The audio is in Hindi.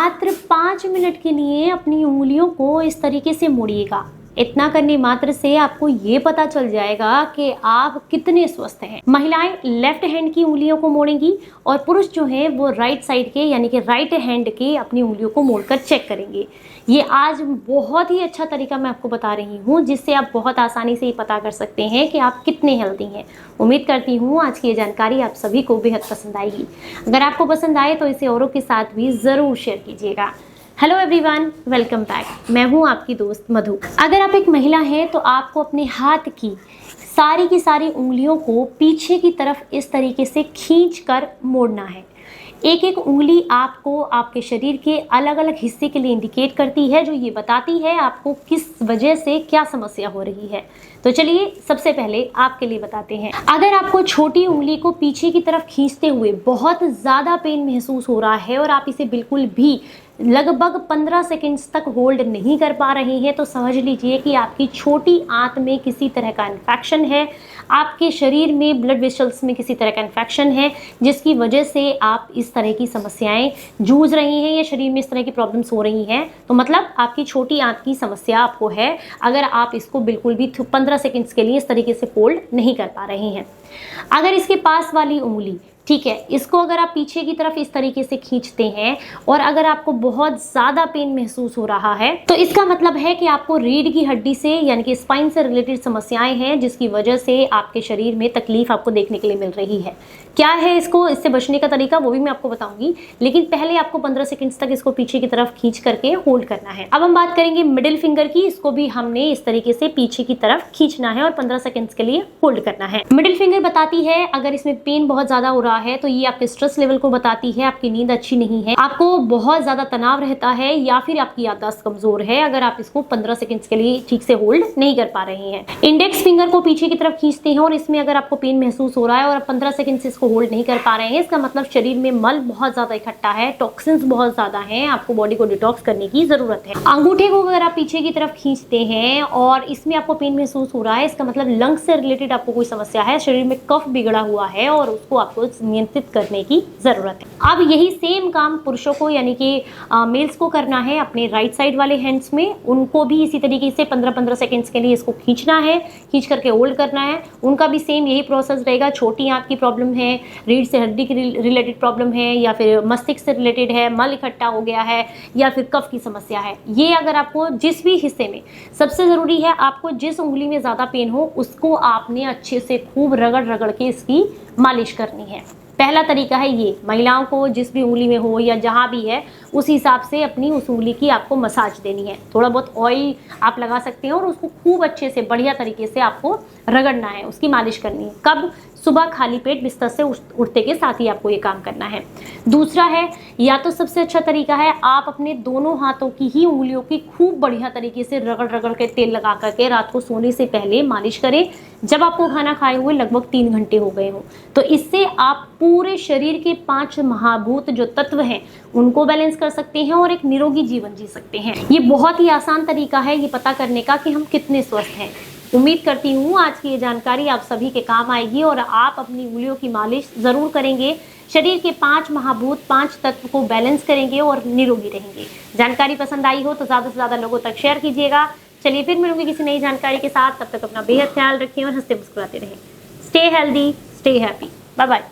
मात्र 5 मिनट के लिए अपनी उंगलियों को इस तरीके से मोड़िएगा। इतना करने मात्र से आपको ये पता चल जाएगा कि आप कितने स्वस्थ हैं। महिलाएं लेफ्ट हैंड की उंगलियों को मोड़ेंगी और पुरुष जो हैं वो राइट साइड के यानी कि राइट हैंड के अपनी उंगलियों को मोड़कर चेक करेंगे। ये आज बहुत ही अच्छा तरीका मैं आपको बता रही हूँ, जिससे आप बहुत आसानी से ही पता कर सकते हैं कि आप कितने हेल्दी हैं। उम्मीद करती हूँ आज की ये जानकारी आप सभी को बेहद पसंद आएगी। अगर आपको पसंद आए तो इसे औरों के साथ भी ज़रूर शेयर कीजिएगा। Hello everyone, welcome back. मैं हूं आपकी दोस्त मधु। अगर आप एक महिला हैं तो आपको अपने हाथ की सारी उंगलियों को पीछे की तरफ इस तरीके से खींचकर मोड़ना है। एक एक उंगली आपको आपके शरीर के अलग अलग हिस्से के लिए इंडिकेट करती है, जो ये बताती है आपको किस वजह से क्या समस्या हो रही है। तो चलिए सबसे पहले आपके लिए बताते हैं। अगर आपको छोटी उंगली को पीछे की तरफ खींचते हुए बहुत ज़्यादा पेन महसूस हो रहा है और आप इसे बिल्कुल भी लगभग 15 सेकंड्स तक होल्ड नहीं कर पा रहे हैं, तो समझ लीजिए कि आपकी छोटी आंत में किसी तरह का इन्फेक्शन है, आपके शरीर में ब्लड वेसल्स में किसी तरह का इन्फेक्शन है, जिसकी वजह से आप इस तरह की समस्याएं जूझ रही हैं या शरीर में इस तरह की प्रॉब्लम्स हो रही हैं। तो मतलब आपकी छोटी आंत की समस्या आपको है, अगर आप इसको बिल्कुल भी 15 सेकंड्स के लिए इस तरीके से होल्ड नहीं कर पा रहे हैं। अगर इसके पास वाली उंगली, ठीक है, इसको अगर आप पीछे की तरफ इस तरीके से खींचते हैं और अगर आपको बहुत ज़्यादा पेन महसूस हो रहा है, तो इसका मतलब है कि आपको रीढ़ की हड्डी से यानी कि स्पाइन से रिलेटेड समस्याएं हैं, जिसकी वजह से आपके शरीर में तकलीफ आपको देखने के लिए मिल रही है। क्या है इससे बचने का तरीका, वो भी मैं आपको बताऊंगी, लेकिन पहले आपको 15 सेकंड्स तक इसको पीछे की तरफ खींच करके होल्ड करना है। अब हम बात करेंगे मिडिल फिंगर की। इसको भी हमने इस तरीके से पीछे की तरफ खींचना है और 15 सेकंड्स के लिए होल्ड करना है। मिडिल फिंगर बताती है अगर इसमें पेन बहुत ज्यादा हो रहा है तो ये आपके स्ट्रेस लेवल को बताती है, आपकी नींद अच्छी नहीं है, आपको बहुत ज्यादा तनाव रहता है या फिर आपकी याददाश्त कमजोर है, अगर आप इसको 15 सेकंड्स के लिए ठीक से होल्ड नहीं कर पा रहे हैं। इंडेक्स फिंगर को पीछे की तरफ खींचते हैं और इसमें अगर आपको पेन महसूस हो रहा है और आप 15 सेकंड से इसको होल्ड नहीं कर पा रहे हैं, इसका मतलब शरीर में मल बहुत ज्यादा इकट्ठा है, टॉक्सिन्स बहुत ज्यादा हैं, आपको बॉडी को डिटॉक्स करने की जरूरत है। अंगूठे को अगर आप पीछे की तरफ खींचते हैं और इसमें आपको पेन महसूस हो रहा है, इसका मतलब लंग्स से रिलेटेड आपको कोई समस्या है, शरीर में कफ बिगड़ा हुआ है और उसको आपको नियंत्रित करने की जरूरत है। अब यही सेम काम पुरुषों को यानी कि मेल्स को करना है अपने राइट साइड वाले हैंड्स में। उनको भी इसी तरीके से 15-15 सेकंड्स के लिए इसको खींचना है, खींच करके होल्ड करना है। उनका भी सेम यही प्रोसेस रहेगा। छोटी आंत की प्रॉब्लम है, रीढ़ से हड्डी की रिलेटेड प्रॉब्लम है, या फिर मस्तिष्क से रिलेटेड है, मल इकट्ठा हो गया है, या फिर कफ की समस्या है, ये अगर आपको जिस भी हिस्से में, सबसे ज़रूरी है आपको जिस उंगली में ज़्यादा पेन हो उसको आपने अच्छे से खूब रगड़ रगड़ के इसकी मालिश करनी है। पहला तरीका है ये, महिलाओं को जिस भी उंगली में हो या जहाँ भी है उस हिसाब से अपनी उस उंगली की आपको मसाज देनी है। थोड़ा बहुत ऑयल आप लगा सकते हैं और उसको खूब अच्छे से बढ़िया तरीके से आपको रगड़ना है, उसकी मालिश करनी है। कब? सुबह खाली पेट बिस्तर से उठते के साथ ही आपको ये काम करना है। दूसरा है, या तो सबसे अच्छा तरीका है आप अपने दोनों हाथों की ही उंगलियों की खूब बढ़िया तरीके से रगड़ रगड़ के तेल लगा करके रात को सोने से पहले मालिश करें, जब आपको खाना खाए हुए लगभग 3 घंटे हो गए हो। तो इससे आप पूरे शरीर के 5 महाभूत जो तत्व हैं उनको बैलेंस कर सकते हैं और एक निरोगी जीवन जी सकते हैं। ये बहुत ही आसान तरीका है ये पता करने का कि हम कितने स्वस्थ हैं। उम्मीद करती हूँ आज की ये जानकारी आप सभी के काम आएगी और आप अपनी उंगलियों की मालिश ज़रूर करेंगे, शरीर के 5 महाभूत 5 तत्व को बैलेंस करेंगे और निरोगी रहेंगे। जानकारी पसंद आई हो तो ज़्यादा से ज़्यादा लोगों तक शेयर कीजिएगा। चलिए फिर मिलूंगी किसी नई जानकारी के साथ, तब तक अपना बेहद ख्याल रखें और हंसते मुस्कुराते रहें। Stay healthy, stay happy, bye bye.